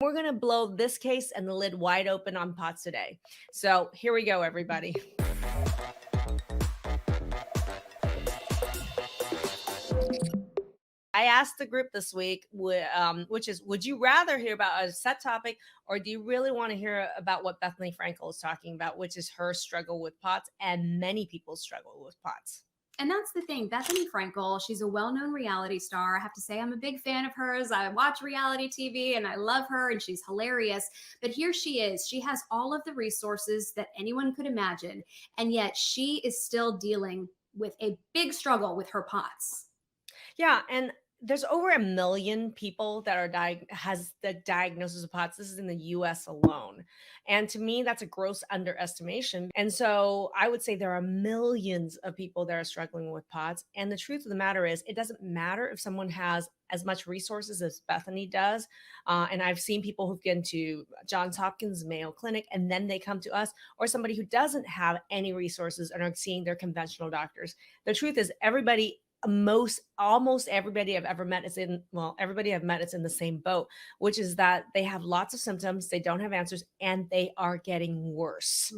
We're going to blow this case and the lid wide open on POTS today. So here we go, everybody. I asked the group this week, which is, would you rather hear about a set topic, or do you really want to hear about what Bethany Frankel is talking about, which is her struggle with POTS, and many people struggle with POTS. And that's the thing. Bethany Frankel, she's a well-known reality star. I have to say, I'm a big fan of hers. I watch reality TV and I love her and she's hilarious. But here she is. She has all of the resources that anyone could imagine. And yet she is still dealing with a big struggle with her POTS. Yeah. And there's over 1 million people that are has the diagnosis of POTS. This is in the US alone. And to me, that's a gross underestimation. And so I would say there are millions of people that are struggling with POTS. And the truth of the matter is, it doesn't matter if someone has as much resources as Bethany does. And I've seen people who've been to Johns Hopkins, Mayo Clinic, and then they come to us, or somebody who doesn't have any resources and are seeing their conventional doctors. The truth is, almost everybody I've ever met everybody I've met is in the same boat, which is that they have lots of symptoms, they don't have answers, and they are getting worse.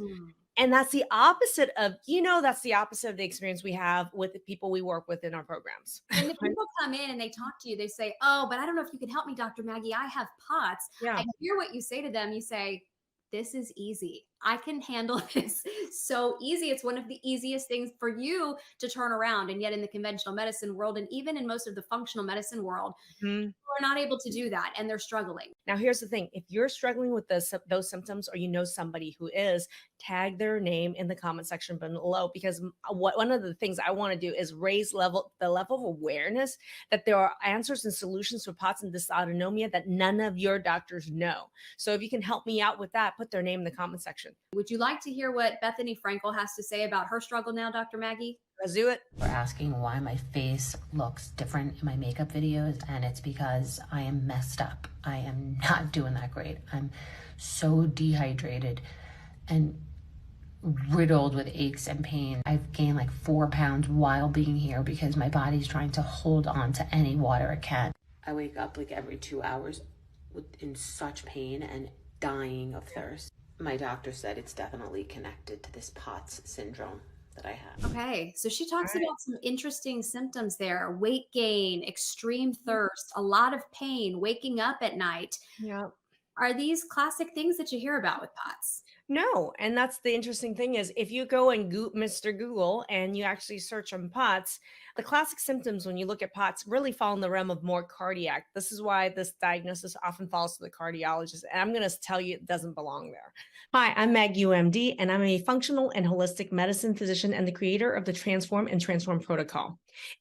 And that's the opposite of the experience we have with the people we work with in our programs. And the people come in and they talk to you, they say, oh, but I don't know if you can help me, Dr. Maggie. I have POTS. Yeah. I hear what you say to them. You say, this is easy. I can handle this so easy. It's one of the easiest things for you to turn around. And yet in the conventional medicine world, and even in most of the functional medicine world, people are not able to do that and they're struggling. Now, here's the thing. If you're struggling with those symptoms, or you know somebody who is, tag their name in the comment section below, because one of the things I want to do is raise the level of awareness that there are answers and solutions for POTS and dysautonomia that none of your doctors know. So if you can help me out with that, put their name in the comment section. Would you like to hear what Bethany Frankel has to say about her struggle now, Dr. Maggie? Let's do it. We're asking why my face looks different in my makeup videos, and it's because I am messed up. I am not doing that great. I'm so dehydrated and riddled with aches and pain. I've gained like 4 pounds while being here because my body's trying to hold on to any water it can. I wake up like every 2 hours in such pain and dying of thirst. My doctor said it's definitely connected to this POTS syndrome that I have. Okay, so she talks about some interesting symptoms there: weight gain, extreme thirst, a lot of pain, waking up at night. Yeah. Are these classic things that you hear about with POTS? No. And that's the interesting thing is, if you go and Mr. Google and you actually search on POTS, the classic symptoms when you look at POTS really fall in the realm of more cardiac. This is why this diagnosis often falls to the cardiologist. And I'm going to tell you, it doesn't belong there. Hi, I'm Maggie Yu, MD, and I'm a functional and holistic medicine physician and the creator of the Transform and Transform protocol.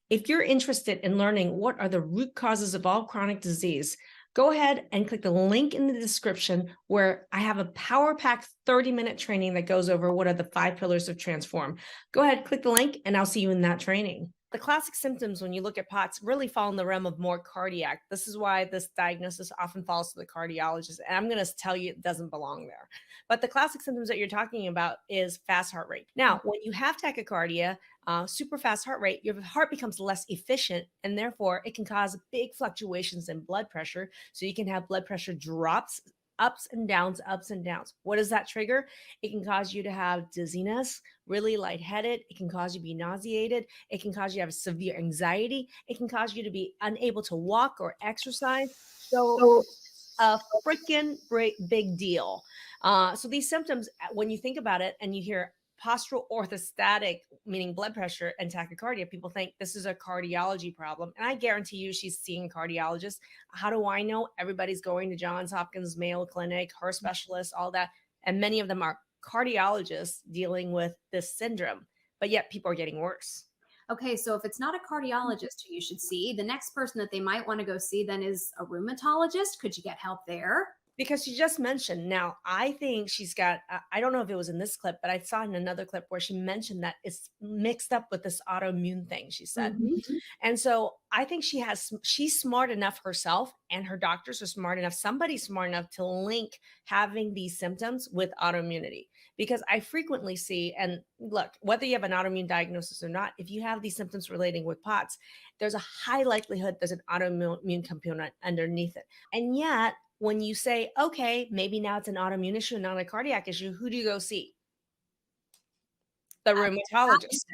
If you're interested in learning what are the root causes of all chronic disease, go ahead and click the link in the description where I have a power pack 30-minute training that goes over what are the 5 pillars of Transform. Go ahead, click the link, and I'll see you in that training. The classic symptoms when you look at POTS really fall in the realm of more cardiac. This is why this diagnosis often falls to the cardiologist. And I'm going to tell you, it doesn't belong there. But the classic symptoms that you're talking about is fast heart rate. Now, when you have tachycardia, super fast heart rate, your heart becomes less efficient, and therefore it can cause big fluctuations in blood pressure. So you can have blood pressure drops, ups and downs, ups and downs. What does that trigger? It can cause you to have dizziness, really lightheaded. It can cause you to be nauseated. It can cause you to have severe anxiety. It can cause you to be unable to walk or exercise. So a freaking big deal. So these symptoms, when you think about it and you hear postural orthostatic, meaning blood pressure, and tachycardia, people think this is a cardiology problem. And I guarantee you she's seeing a cardiologist. How do I know? Everybody's going to Johns Hopkins, Mayo Clinic, her specialists, all that. And many of them are cardiologists dealing with this syndrome, but yet people are getting worse. Okay, so if it's not a cardiologist who you should see, the next person that they might want to go see then is a rheumatologist. Could you get help there? Because she just mentioned, now I think she's got, I don't know if it was in this clip, but I saw in another clip where she mentioned that it's mixed up with this autoimmune thing, she said. And so I think she's smart enough herself, and her doctors are smart enough, somebody's smart enough to link having these symptoms with autoimmunity. Because I frequently see, and look, whether you have an autoimmune diagnosis or not, if you have these symptoms relating with POTS, there's a high likelihood there's an autoimmune component underneath it. And yet, when you say, okay, maybe now it's an autoimmune issue, not a cardiac issue, who do you go see? The rheumatologist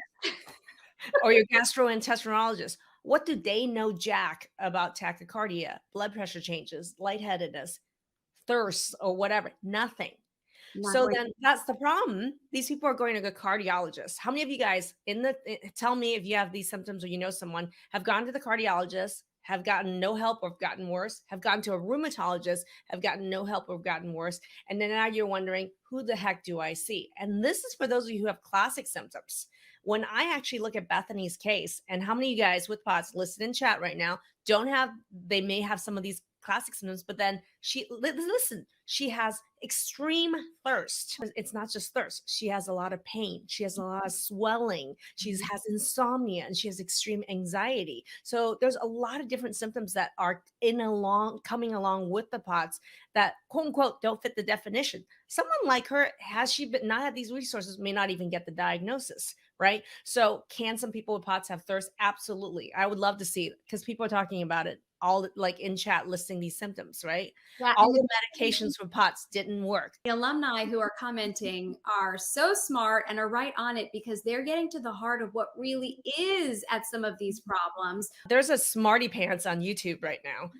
or your gastroenterologist. What do they know jack about tachycardia, blood pressure changes, lightheadedness, thirst, or whatever? Nothing. Not So going. then that's the problem. These people are going to a cardiologist. How many of you guys tell me if you have these symptoms or you know someone have gone to the cardiologist, have gotten no help or have gotten worse, have gone to a rheumatologist, have gotten no help or have gotten worse. And then now you're wondering, who the heck do I see? And this is for those of you who have classic symptoms. When I actually look at Bethany's case, and how many of you guys with POTS listed in chat right now don't have, they may have some of these classic symptoms, but then listen, she has extreme thirst. It's not just thirst. She has a lot of pain. She has a lot of swelling. She has insomnia and she has extreme anxiety. So there's a lot of different symptoms that are coming along with the POTS that quote unquote don't fit the definition. Someone like her, has she been not had these resources, may not even get the diagnosis, right? So can some people with POTS have thirst? Absolutely. I would love to see it because people are talking about it all like in chat listing these symptoms, right? Yeah, All and the medications for POTS didn't work. the alumni who are commenting are so smart and are right on it because they're getting to the heart of what really is at some of these problems. There's a smarty pants on YouTube right now.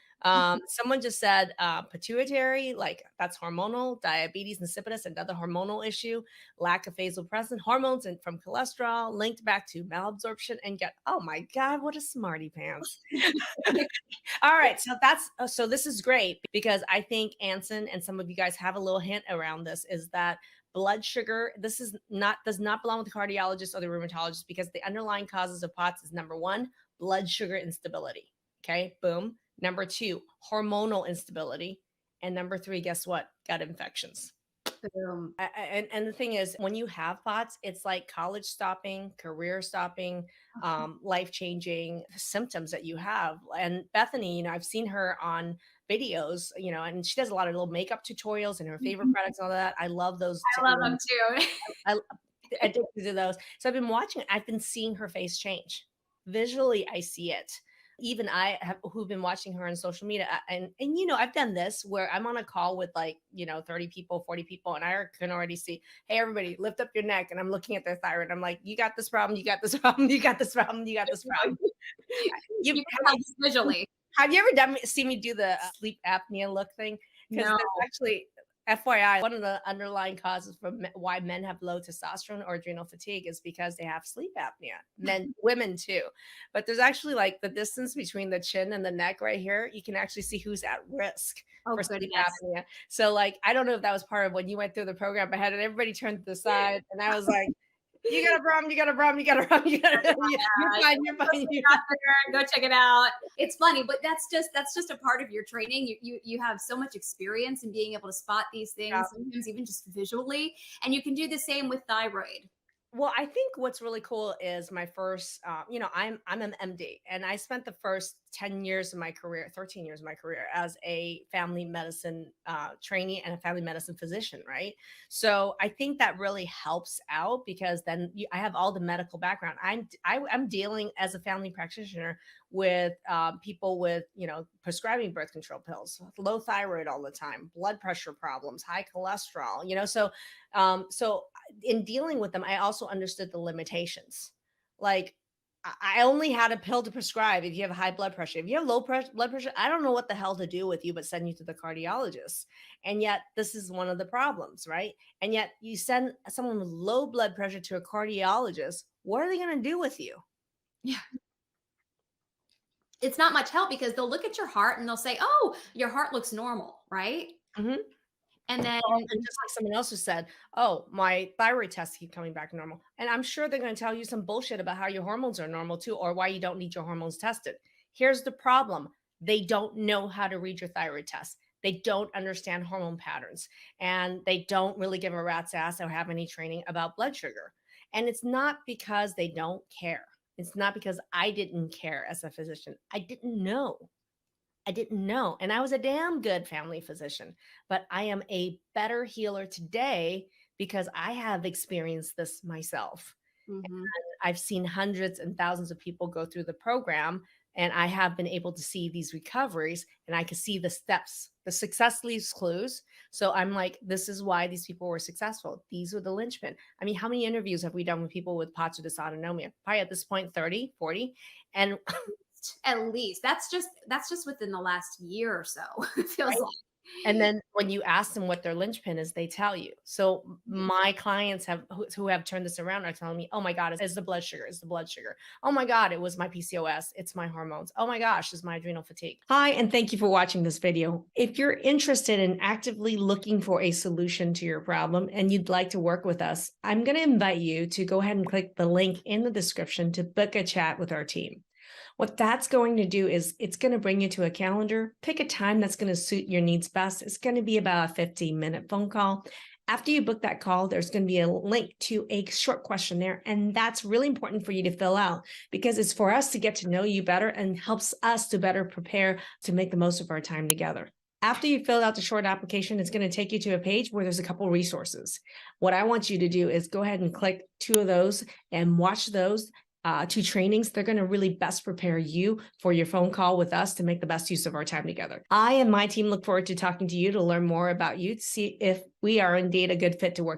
Someone just said pituitary, like that's hormonal, diabetes insipidus, another hormonal issue, lack of vasopressin, hormones and from cholesterol, linked back to malabsorption, and get, oh my God, what a smarty pants. All right, so so this is great because I think Anson and some of you guys have a little hint around this is that blood sugar, this is not does not belong with the cardiologist or the rheumatologist because the underlying causes of POTS is number 1, blood sugar instability. Okay, boom. Number 2, hormonal instability, and number 3, guess what? Gut infections. Boom. And the thing is, when you have POTS, it's like college stopping, career stopping, life changing symptoms that you have. And Bethany, I've seen her on videos, and she does a lot of little makeup tutorials and her favorite products and all that. I love those. I love them too. I addicted to those. So I've been watching. I've been seeing her face change. Visually, I see it. Even I have who've been watching her on social media, and I've done this where I'm on a call with 30 people, 40 people, and I can already see, hey, everybody, lift up your neck, and I'm looking at their thyroid. I'm like, you got this problem, you got this problem, you got this problem, you got this problem. You can tell this visually. Have you ever seen me do the sleep apnea look thing? Because No. that's actually, FYI, one of the underlying causes for why men have low testosterone or adrenal fatigue is because they have sleep apnea. Women too. But there's actually like the distance between the chin and the neck right here. You can actually see who's at risk for sleep apnea. So I don't know if that was part of when you went through the program. I had everybody turn to the side, and I was like, you got a problem, you got a problem, you got a problem, you're fine, you're fine. Go check it out. It's funny, but that's just a part of your training. You have so much experience in being able to spot these things, sometimes even just visually, and you can do the same with thyroid. Well, I think what's really cool is my first, I'm an MD, and I spent the first 10 years of my career, 13 years of my career as a family medicine trainee and a family medicine physician, right? So I think that really helps out because then I have all the medical background. I'm dealing as a family practitioner with people with, prescribing birth control pills, low thyroid all the time, blood pressure problems, high cholesterol, so in dealing with them, I also understood the limitations. Like I only had a pill to prescribe if you have high blood pressure. If you have blood pressure, I don't know what the hell to do with you but send you to the cardiologist. And yet this is one of the problems, right? And yet you send someone with low blood pressure to a cardiologist, what are they going to do with you? Yeah. It's not much help because they'll look at your heart and they'll say, "Oh, your heart looks normal," right? Mm-hmm. And then and just like someone else who said, oh, my thyroid tests keep coming back normal. And I'm sure they're going to tell you some bullshit about how your hormones are normal too, or why you don't need your hormones tested. Here's the problem. They don't know how to read your thyroid test. They don't understand hormone patterns, and they don't really give a rat's ass or have any training about blood sugar. And it's not because they don't care. It's not because I didn't care as a physician. I didn't know. And I was a damn good family physician, but I am a better healer today because I have experienced this myself. And I've seen hundreds and thousands of people go through the program And I have been able to see these recoveries, and I can see the steps. The success leaves clues. So I'm like, this is why these people were successful. These were the linchpin. I mean, how many interviews have we done with people with POTS or dysautonomia? Probably at this point, 30, 40. And At least that's just within the last year or so. It feels like. And then when you ask them what their linchpin is, they tell you. So my clients who have turned this around are telling me, oh my God, it's the blood sugar, it's the blood sugar. Oh my God, it was my PCOS, it's my hormones. Oh my gosh, it's my adrenal fatigue. Hi, and thank you for watching this video. If you're interested in actively looking for a solution to your problem and you'd like to work with us, I'm going to invite you to go ahead and click the link in the description to book a chat with our team. What that's going to do is it's going to bring you to a calendar, pick a time that's going to suit your needs best. It's going to be about a 15-minute phone call. After you book that call, there's going to be a link to a short questionnaire, and that's really important for you to fill out because it's for us to get to know you better and helps us to better prepare to make the most of our time together. After you fill out the short application, it's going to take you to a page where there's a couple resources. What I want you to do is go ahead and click 2 of those and watch those. 2 trainings. They're going to really best prepare you for your phone call with us to make the best use of our time together. I and my team look forward to talking to you to learn more about you, to see if we are indeed a good fit to work